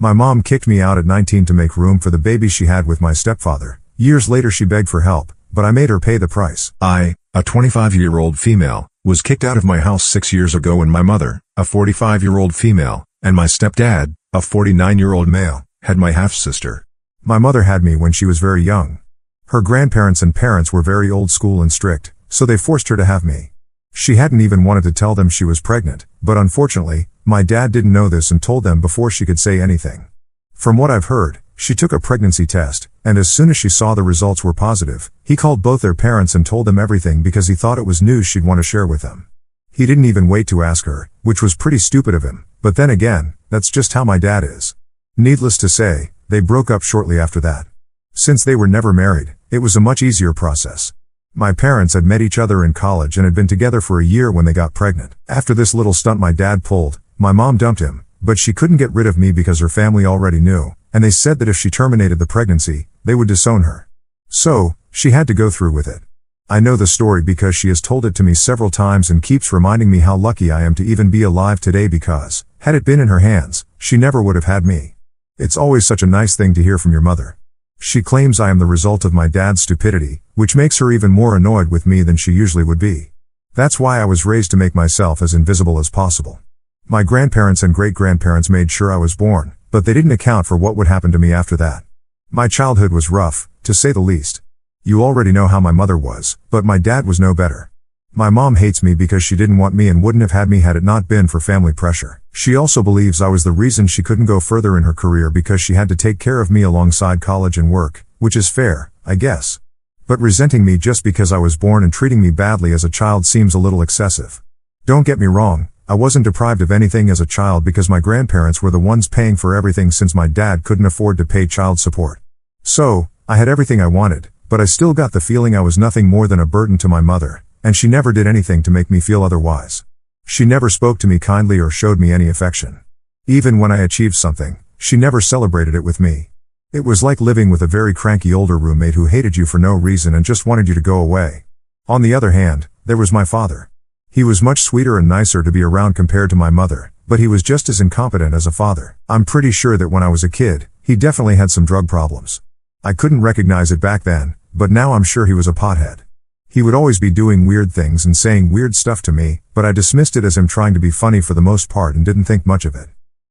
My mom kicked me out at 19 to make room for the baby she had with my stepfather. Years later she begged for help, but I made her pay the price. I, a 25-year-old female, was kicked out of my house 6 years ago when my mother, a 45-year-old female, and my stepdad, a 49-year-old male, had my half-sister. My mother had me when she was very young. Her grandparents and parents were very old school and strict, so they forced her to have me. She hadn't even wanted to tell them she was pregnant, but unfortunately, my dad didn't know this and told them before she could say anything. From what I've heard, she took a pregnancy test, and as soon as she saw the results were positive, he called both their parents and told them everything because he thought it was news she'd want to share with them. He didn't even wait to ask her, which was pretty stupid of him, but then again, that's just how my dad is. Needless to say, they broke up shortly after that. Since they were never married, it was a much easier process. My parents had met each other in college and had been together for a year when they got pregnant. After this little stunt my dad pulled, my mom dumped him, but she couldn't get rid of me because her family already knew, and they said that if she terminated the pregnancy, they would disown her. So, she had to go through with it. I know the story because she has told it to me several times and keeps reminding me how lucky I am to even be alive today because, had it been in her hands, she never would have had me. It's always such a nice thing to hear from your mother. She claims I am the result of my dad's stupidity, which makes her even more annoyed with me than she usually would be. That's why I was raised to make myself as invisible as possible. My grandparents and great-grandparents made sure I was born, but they didn't account for what would happen to me after that. My childhood was rough, to say the least. You already know how my mother was, but my dad was no better. My mom hates me because she didn't want me and wouldn't have had me had it not been for family pressure. She also believes I was the reason she couldn't go further in her career because she had to take care of me alongside college and work, which is fair, I guess. But resenting me just because I was born and treating me badly as a child seems a little excessive. Don't get me wrong, I wasn't deprived of anything as a child because my grandparents were the ones paying for everything since my dad couldn't afford to pay child support. So, I had everything I wanted, but I still got the feeling I was nothing more than a burden to my mother, and she never did anything to make me feel otherwise. She never spoke to me kindly or showed me any affection. Even when I achieved something, she never celebrated it with me. It was like living with a very cranky older roommate who hated you for no reason and just wanted you to go away. On the other hand, there was my father. He was much sweeter and nicer to be around compared to my mother, but he was just as incompetent as a father. I'm pretty sure that when I was a kid, he definitely had some drug problems. I couldn't recognize it back then, but now I'm sure he was a pothead. He would always be doing weird things and saying weird stuff to me, but I dismissed it as him trying to be funny for the most part and didn't think much of it.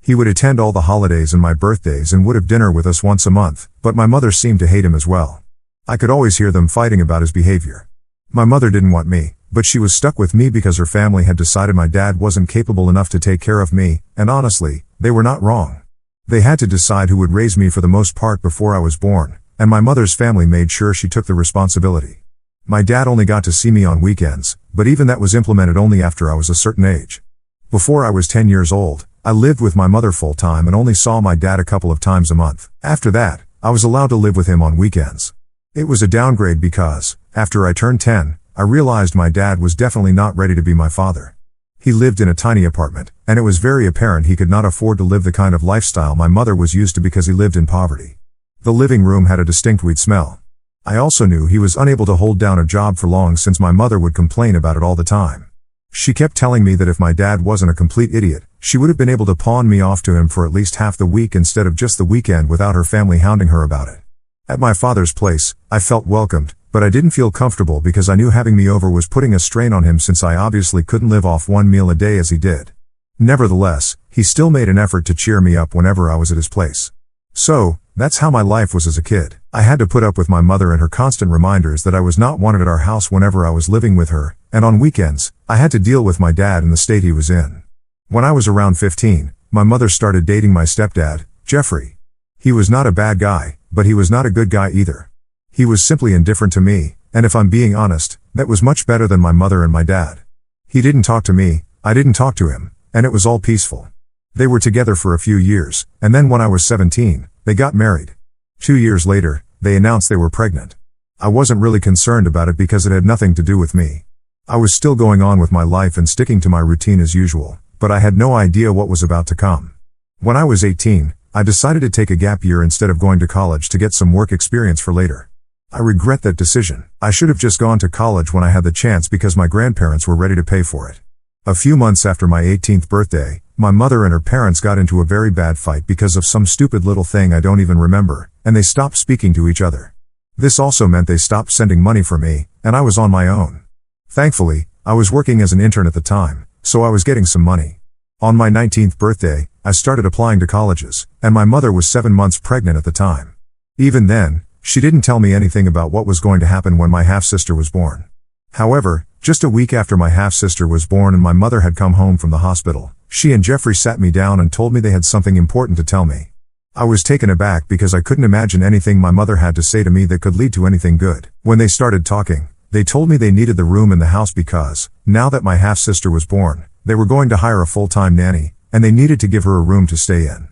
He would attend all the holidays and my birthdays and would have dinner with us once a month, but my mother seemed to hate him as well. I could always hear them fighting about his behavior. My mother didn't want me, but she was stuck with me because her family had decided my dad wasn't capable enough to take care of me, and honestly, they were not wrong. They had to decide who would raise me for the most part before I was born, and my mother's family made sure she took the responsibility. My dad only got to see me on weekends, but even that was implemented only after I was a certain age. Before I was 10 years old, I lived with my mother full-time and only saw my dad a couple of times a month. After that, I was allowed to live with him on weekends. It was a downgrade because, after I turned 10, I realized my dad was definitely not ready to be my father. He lived in a tiny apartment, and it was very apparent he could not afford to live the kind of lifestyle my mother was used to because he lived in poverty. The living room had a distinct weed smell. I also knew he was unable to hold down a job for long since my mother would complain about it all the time. She kept telling me that if my dad wasn't a complete idiot, she would have been able to pawn me off to him for at least half the week instead of just the weekend without her family hounding her about it. At my father's place, I felt welcomed, but I didn't feel comfortable because I knew having me over was putting a strain on him since I obviously couldn't live off one meal a day as he did. Nevertheless, he still made an effort to cheer me up whenever I was at his place. So, that's how my life was as a kid. I had to put up with my mother and her constant reminders that I was not wanted at our house whenever I was living with her, and on weekends, I had to deal with my dad in the state he was in. When I was around 15, my mother started dating my stepdad, Jeffrey. He was not a bad guy, but he was not a good guy either. He was simply indifferent to me, and if I'm being honest, that was much better than my mother and my dad. He didn't talk to me, I didn't talk to him, and it was all peaceful. They were together for a few years, and then when I was 17, they got married. 2 years later, they announced they were pregnant. I wasn't really concerned about it because it had nothing to do with me. I was still going on with my life and sticking to my routine as usual, but I had no idea what was about to come. When I was 18, I decided to take a gap year instead of going to college to get some work experience for later. I regret that decision. I should have just gone to college when I had the chance because my grandparents were ready to pay for it. A few months after my 18th birthday, my mother and her parents got into a very bad fight because of some stupid little thing I don't even remember, and they stopped speaking to each other. This also meant they stopped sending money for me, and I was on my own. Thankfully, I was working as an intern at the time, so I was getting some money. On my 19th birthday, I started applying to colleges, and my mother was 7 months pregnant at the time. Even then, she didn't tell me anything about what was going to happen when my half-sister was born. However, just a week after my half-sister was born and my mother had come home from the hospital, she and Jeffrey sat me down and told me they had something important to tell me. I was taken aback because I couldn't imagine anything my mother had to say to me that could lead to anything good. When they started talking, they told me they needed the room in the house because, now that my half-sister was born, they were going to hire a full-time nanny, and they needed to give her a room to stay in.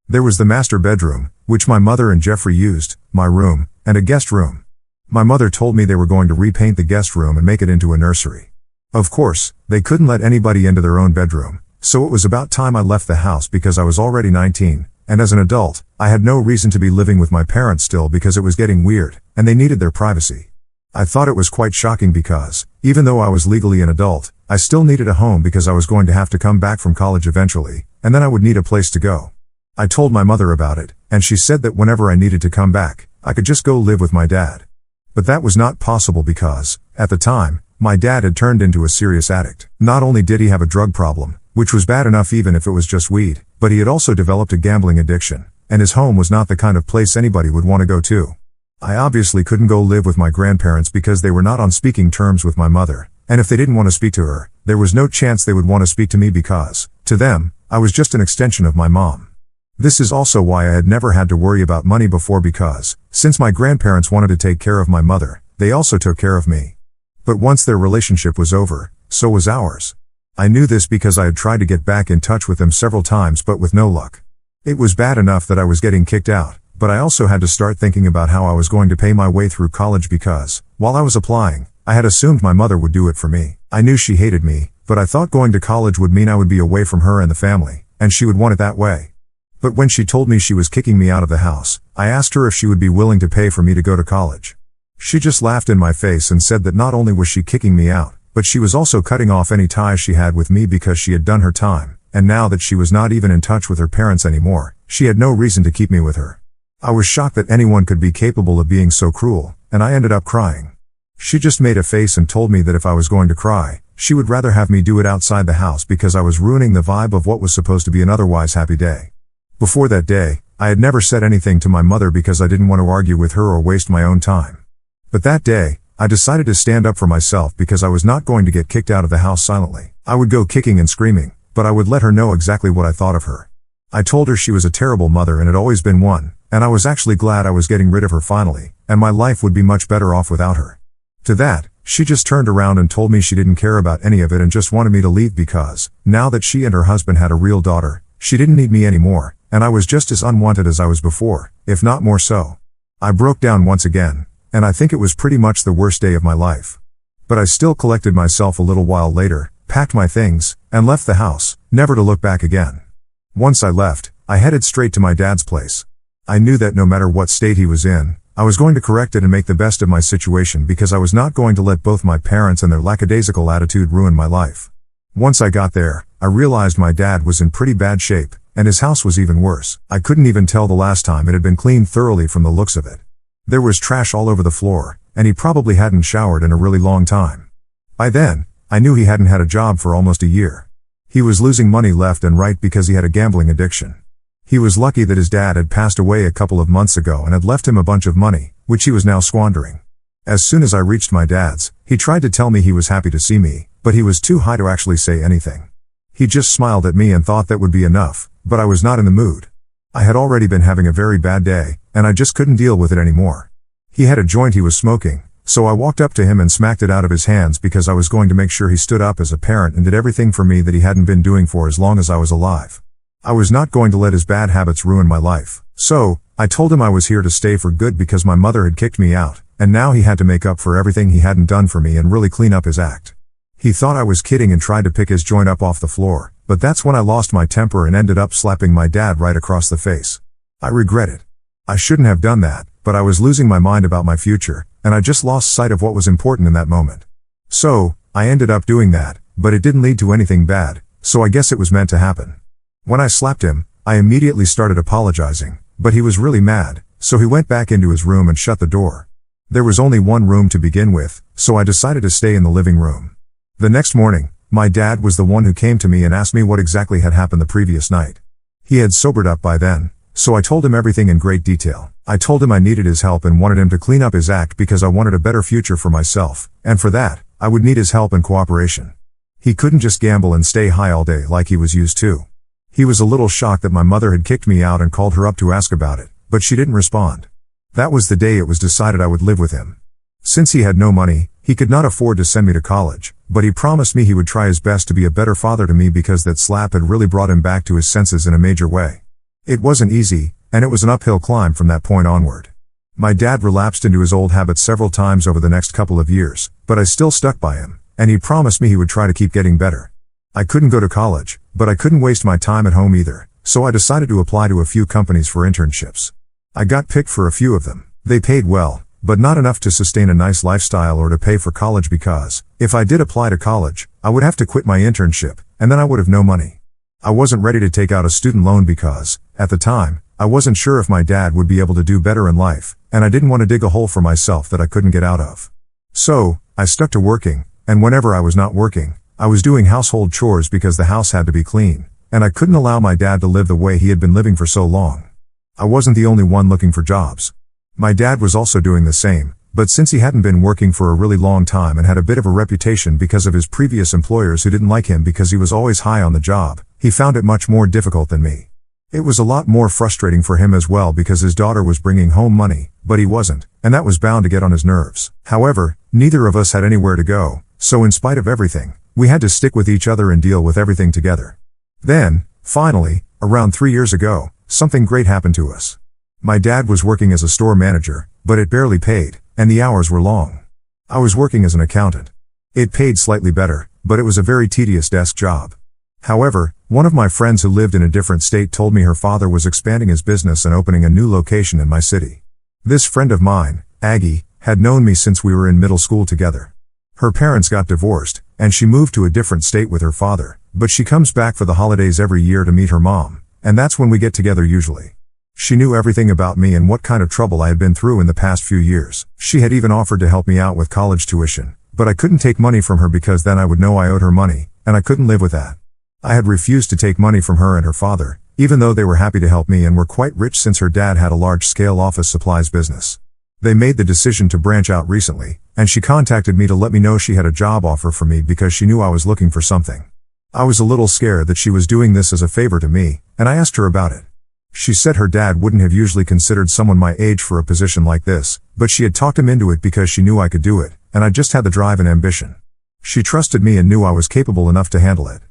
There was the master bedroom, which my mother and Jeffrey used, my room, and a guest room. My mother told me they were going to repaint the guest room and make it into a nursery. Of course, they couldn't let anybody into their own bedroom, so it was about time I left the house because I was already 19, and as an adult, I had no reason to be living with my parents still because it was getting weird, and they needed their privacy. I thought it was quite shocking because, even though I was legally an adult, I still needed a home because I was going to have to come back from college eventually, and then I would need a place to go. I told my mother about it, and she said that whenever I needed to come back, I could just go live with my dad. But that was not possible because, at the time, my dad had turned into a serious addict. Not only did he have a drug problem, which was bad enough even if it was just weed, but he had also developed a gambling addiction, and his home was not the kind of place anybody would want to go to. I obviously couldn't go live with my grandparents because they were not on speaking terms with my mother, and if they didn't want to speak to her, there was no chance they would want to speak to me because, to them, I was just an extension of my mom. This is also why I had never had to worry about money before because, since my grandparents wanted to take care of my mother, they also took care of me. But once their relationship was over, so was ours. I knew this because I had tried to get back in touch with them several times but with no luck. It was bad enough that I was getting kicked out, but I also had to start thinking about how I was going to pay my way through college because, while I was applying, I had assumed my mother would do it for me. I knew she hated me, but I thought going to college would mean I would be away from her and the family, and she would want it that way. But when she told me she was kicking me out of the house, I asked her if she would be willing to pay for me to go to college. She just laughed in my face and said that not only was she kicking me out, but she was also cutting off any ties she had with me because she had done her time, and now that she was not even in touch with her parents anymore, she had no reason to keep me with her. I was shocked that anyone could be capable of being so cruel, and I ended up crying. She just made a face and told me that if I was going to cry, she would rather have me do it outside the house because I was ruining the vibe of what was supposed to be an otherwise happy day. Before that day, I had never said anything to my mother because I didn't want to argue with her or waste my own time. But that day, I decided to stand up for myself because I was not going to get kicked out of the house silently. I would go kicking and screaming, but I would let her know exactly what I thought of her. I told her she was a terrible mother and had always been one, and I was actually glad I was getting rid of her finally, and my life would be much better off without her. To that, she just turned around and told me she didn't care about any of it and just wanted me to leave because, now that she and her husband had a real daughter, she didn't need me anymore, and I was just as unwanted as I was before, if not more so. I broke down once again, and I think it was pretty much the worst day of my life. But I still collected myself a little while later, packed my things, and left the house, never to look back again. Once I left, I headed straight to my dad's place. I knew that no matter what state he was in, I was going to correct it and make the best of my situation because I was not going to let both my parents and their lackadaisical attitude ruin my life. Once I got there, I realized my dad was in pretty bad shape, and his house was even worse. I couldn't even tell the last time it had been cleaned thoroughly from the looks of it. There was trash all over the floor, and he probably hadn't showered in a really long time. By then, I knew he hadn't had a job for almost a year. He was losing money left and right because he had a gambling addiction. He was lucky that his dad had passed away a couple of months ago and had left him a bunch of money, which he was now squandering. As soon as I reached my dad's, he tried to tell me he was happy to see me, but he was too high to actually say anything. He just smiled at me and thought that would be enough, but I was not in the mood. I had already been having a very bad day, and I just couldn't deal with it anymore. He had a joint he was smoking, so I walked up to him and smacked it out of his hands because I was going to make sure he stood up as a parent and did everything for me that he hadn't been doing for as long as I was alive. I was not going to let his bad habits ruin my life. So, I told him I was here to stay for good because my mother had kicked me out, and now he had to make up for everything he hadn't done for me and really clean up his act. He thought I was kidding and tried to pick his joint up off the floor, but that's when I lost my temper and ended up slapping my dad right across the face. I regret it. I shouldn't have done that, but I was losing my mind about my future, and I just lost sight of what was important in that moment. So, I ended up doing that, but it didn't lead to anything bad, so I guess it was meant to happen. When I slapped him, I immediately started apologizing, but he was really mad, so he went back into his room and shut the door. There was only one room to begin with, so I decided to stay in the living room. The next morning, my dad was the one who came to me and asked me what exactly had happened the previous night. He had sobered up by then, so I told him everything in great detail. I told him I needed his help and wanted him to clean up his act because I wanted a better future for myself, and for that, I would need his help and cooperation. He couldn't just gamble and stay high all day like he was used to. He was a little shocked that my mother had kicked me out and called her up to ask about it, but she didn't respond. That was the day it was decided I would live with him. Since he had no money, he could not afford to send me to college, but he promised me he would try his best to be a better father to me because that slap had really brought him back to his senses in a major way. It wasn't easy, and it was an uphill climb from that point onward. My dad relapsed into his old habits several times over the next couple of years, but I still stuck by him, and he promised me he would try to keep getting better. I couldn't go to college, but I couldn't waste my time at home either, so I decided to apply to a few companies for internships. I got picked for a few of them. They paid well, but not enough to sustain a nice lifestyle or to pay for college because, if I did apply to college, I would have to quit my internship, and then I would have no money. I wasn't ready to take out a student loan because, at the time, I wasn't sure if my dad would be able to do better in life, and I didn't want to dig a hole for myself that I couldn't get out of. So, I stuck to working, and whenever I was not working, I was doing household chores because the house had to be clean, and I couldn't allow my dad to live the way he had been living for so long. I wasn't the only one looking for jobs. My dad was also doing the same, but since he hadn't been working for a really long time and had a bit of a reputation because of his previous employers who didn't like him because he was always high on the job, he found it much more difficult than me. It was a lot more frustrating for him as well because his daughter was bringing home money, but he wasn't, and that was bound to get on his nerves. However, neither of us had anywhere to go, so in spite of everything, we had to stick with each other and deal with everything together. Then, finally, around 3 years ago, something great happened to us. My dad was working as a store manager, but it barely paid, and the hours were long. I was working as an accountant. It paid slightly better, but it was a very tedious desk job. However, one of my friends who lived in a different state told me her father was expanding his business and opening a new location in my city. This friend of mine, Aggie, had known me since we were in middle school together. Her parents got divorced, and she moved to a different state with her father, but she comes back for the holidays every year to meet her mom, and that's when we get together usually. She knew everything about me and what kind of trouble I had been through in the past few years. She had even offered to help me out with college tuition, but I couldn't take money from her because then I would know I owed her money, and I couldn't live with that. I had refused to take money from her and her father, even though they were happy to help me and were quite rich since her dad had a large-scale office supplies business. They made the decision to branch out recently, and she contacted me to let me know she had a job offer for me because she knew I was looking for something. I was a little scared that she was doing this as a favor to me, and I asked her about it. She said her dad wouldn't have usually considered someone my age for a position like this, but she had talked him into it because she knew I could do it, and I just had the drive and ambition. She trusted me and knew I was capable enough to handle it.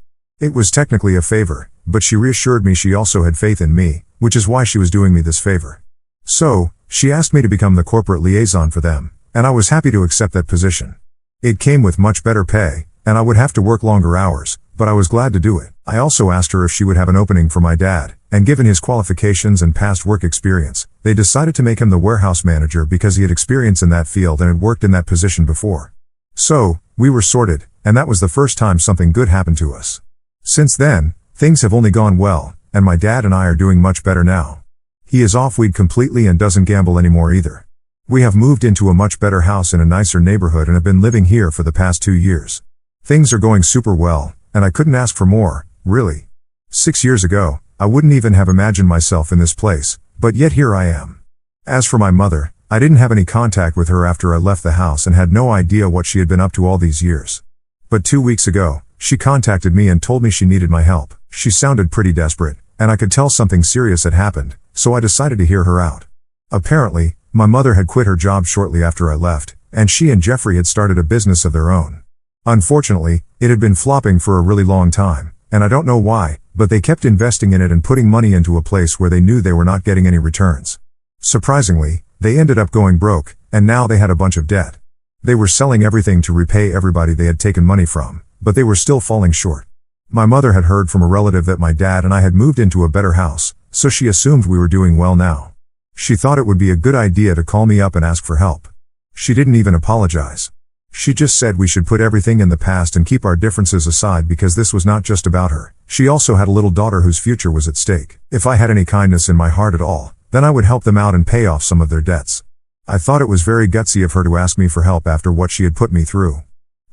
It was technically a favor, but she reassured me she also had faith in me, which is why she was doing me this favor. So, she asked me to become the corporate liaison for them, and I was happy to accept that position. It came with much better pay, and I would have to work longer hours, but I was glad to do it. I also asked her if she would have an opening for my dad, and given his qualifications and past work experience, they decided to make him the warehouse manager because he had experience in that field and had worked in that position before. So, we were sorted, and that was the first time something good happened to us. Since then, things have only gone well, and my dad and I are doing much better now. He is off weed completely and doesn't gamble anymore either. We have moved into a much better house in a nicer neighborhood and have been living here for the past 2 years. Things are going super well, and I couldn't ask for more, really. 6 years ago, I wouldn't even have imagined myself in this place, but yet here I am. As for my mother, I didn't have any contact with her after I left the house and had no idea what she had been up to all these years. But 2 weeks ago, she contacted me and told me she needed my help. She sounded pretty desperate, and I could tell something serious had happened, so I decided to hear her out. Apparently, my mother had quit her job shortly after I left, and she and Jeffrey had started a business of their own. Unfortunately, it had been flopping for a really long time, and I don't know why, but they kept investing in it and putting money into a place where they knew they were not getting any returns. Surprisingly, they ended up going broke, and now they had a bunch of debt. They were selling everything to repay everybody they had taken money from, but they were still falling short. My mother had heard from a relative that my dad and I had moved into a better house, so she assumed we were doing well now. She thought it would be a good idea to call me up and ask for help. She didn't even apologize. She just said we should put everything in the past and keep our differences aside because this was not just about her. She also had a little daughter whose future was at stake. If I had any kindness in my heart at all, then I would help them out and pay off some of their debts. I thought it was very gutsy of her to ask me for help after what she had put me through.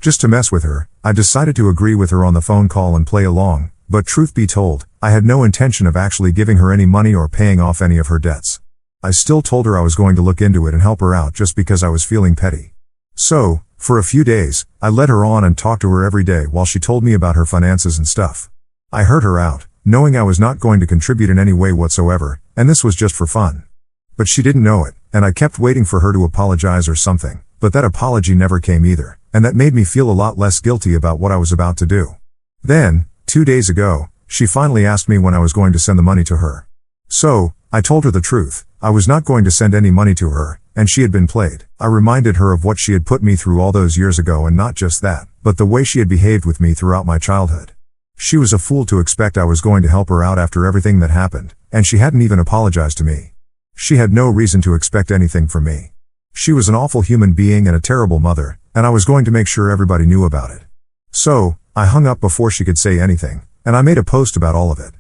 Just to mess with her, I decided to agree with her on the phone call and play along, but truth be told, I had no intention of actually giving her any money or paying off any of her debts. I still told her I was going to look into it and help her out just because I was feeling petty. So, for a few days, I led her on and talked to her every day while she told me about her finances and stuff. I heard her out, knowing I was not going to contribute in any way whatsoever, and this was just for fun. But she didn't know it, and I kept waiting for her to apologize or something, but that apology never came either, and that made me feel a lot less guilty about what I was about to do. Then, 2 days ago, she finally asked me when I was going to send the money to her. So, I told her the truth. I was not going to send any money to her, and she had been played. I reminded her of what she had put me through all those years ago, and not just that, but the way she had behaved with me throughout my childhood. She was a fool to expect I was going to help her out after everything that happened, and she hadn't even apologized to me. She had no reason to expect anything from me. She was an awful human being and a terrible mother, and I was going to make sure everybody knew about it. So, I hung up before she could say anything, and I made a post about all of it.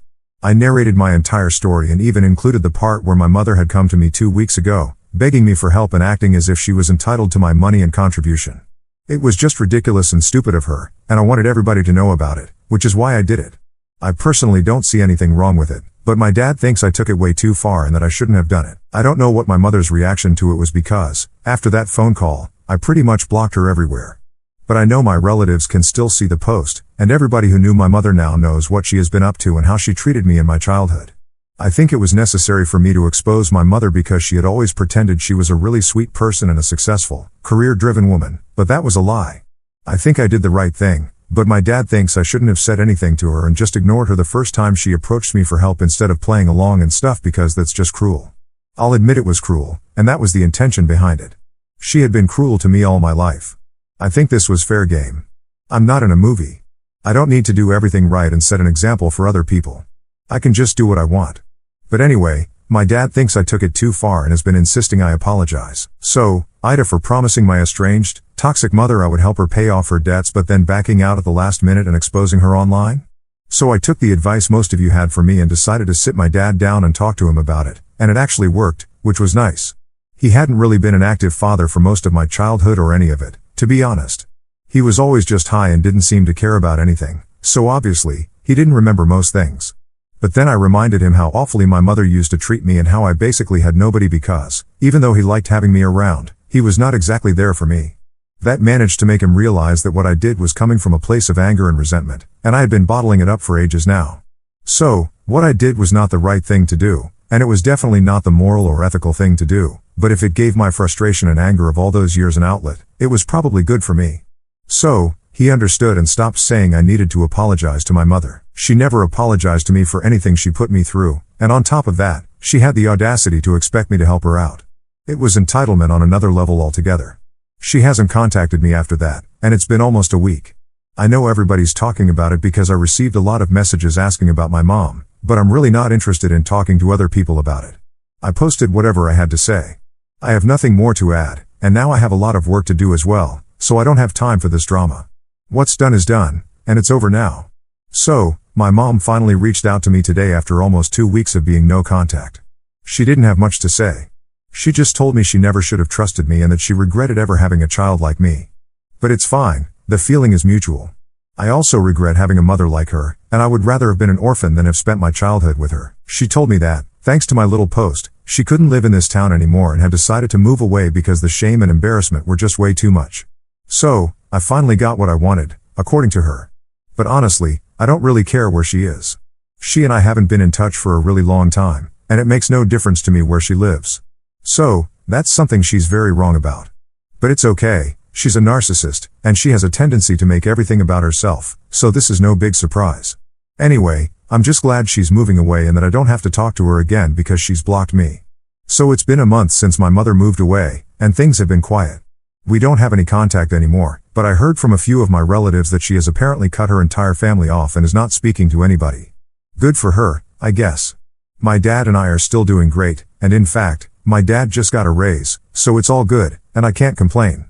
I narrated my entire story and even included the part where my mother had come to me 2 weeks ago, begging me for help and acting as if she was entitled to my money and contribution. It was just ridiculous and stupid of her, and I wanted everybody to know about it, which is why I did it. I personally don't see anything wrong with it, but my dad thinks I took it way too far and that I shouldn't have done it. I don't know what my mother's reaction to it was because, after that phone call, I pretty much blocked her everywhere. But I know my relatives can still see the post, and everybody who knew my mother now knows what she has been up to and how she treated me in my childhood. I think it was necessary for me to expose my mother because she had always pretended she was a really sweet person and a successful, career-driven woman, but that was a lie. I think I did the right thing, but my dad thinks I shouldn't have said anything to her and just ignored her the first time she approached me for help instead of playing along and stuff because that's just cruel. I'll admit it was cruel, and that was the intention behind it. She had been cruel to me all my life. I think this was fair game. I'm not in a movie. I don't need to do everything right and set an example for other people. I can just do what I want. But anyway, my dad thinks I took it too far and has been insisting I apologize. So, Ida for promising my estranged, toxic mother I would help her pay off her debts but then backing out at the last minute and exposing her online? So I took the advice most of you had for me and decided to sit my dad down and talk to him about it, and it actually worked, which was nice. He hadn't really been an active father for most of my childhood or any of it, to be honest. He was always just high and didn't seem to care about anything, so obviously, he didn't remember most things. But then I reminded him how awfully my mother used to treat me and how I basically had nobody because, even though he liked having me around, he was not exactly there for me. That managed to make him realize that what I did was coming from a place of anger and resentment, and I had been bottling it up for ages now. So, what I did was not the right thing to do, and it was definitely not the moral or ethical thing to do, but if it gave my frustration and anger of all those years an outlet, it was probably good for me. So, he understood and stopped saying I needed to apologize to my mother. She never apologized to me for anything she put me through, and on top of that, she had the audacity to expect me to help her out. It was entitlement on another level altogether. She hasn't contacted me after that, and it's been almost a week. I know everybody's talking about it because I received a lot of messages asking about my mom, but I'm really not interested in talking to other people about it. I posted whatever I had to say. I have nothing more to add, and now I have a lot of work to do as well, so I don't have time for this drama. What's done is done, and it's over now. So, my mom finally reached out to me today after almost 2 weeks of being no contact. She didn't have much to say. She just told me she never should have trusted me and that she regretted ever having a child like me. But it's fine, the feeling is mutual. I also regret having a mother like her, and I would rather have been an orphan than have spent my childhood with her. She told me that, thanks to my little post, she couldn't live in this town anymore and had decided to move away because the shame and embarrassment were just way too much. So, I finally got what I wanted, according to her. But honestly, I don't really care where she is. She and I haven't been in touch for a really long time, and it makes no difference to me where she lives. So, that's something she's very wrong about. But it's okay, she's a narcissist, and she has a tendency to make everything about herself, so this is no big surprise. Anyway, I'm just glad she's moving away and that I don't have to talk to her again because she's blocked me. So it's been a month since my mother moved away, and things have been quiet. We don't have any contact anymore, but I heard from a few of my relatives that she has apparently cut her entire family off and is not speaking to anybody. Good for her, I guess. My dad and I are still doing great, and in fact, my dad just got a raise, so it's all good, and I can't complain.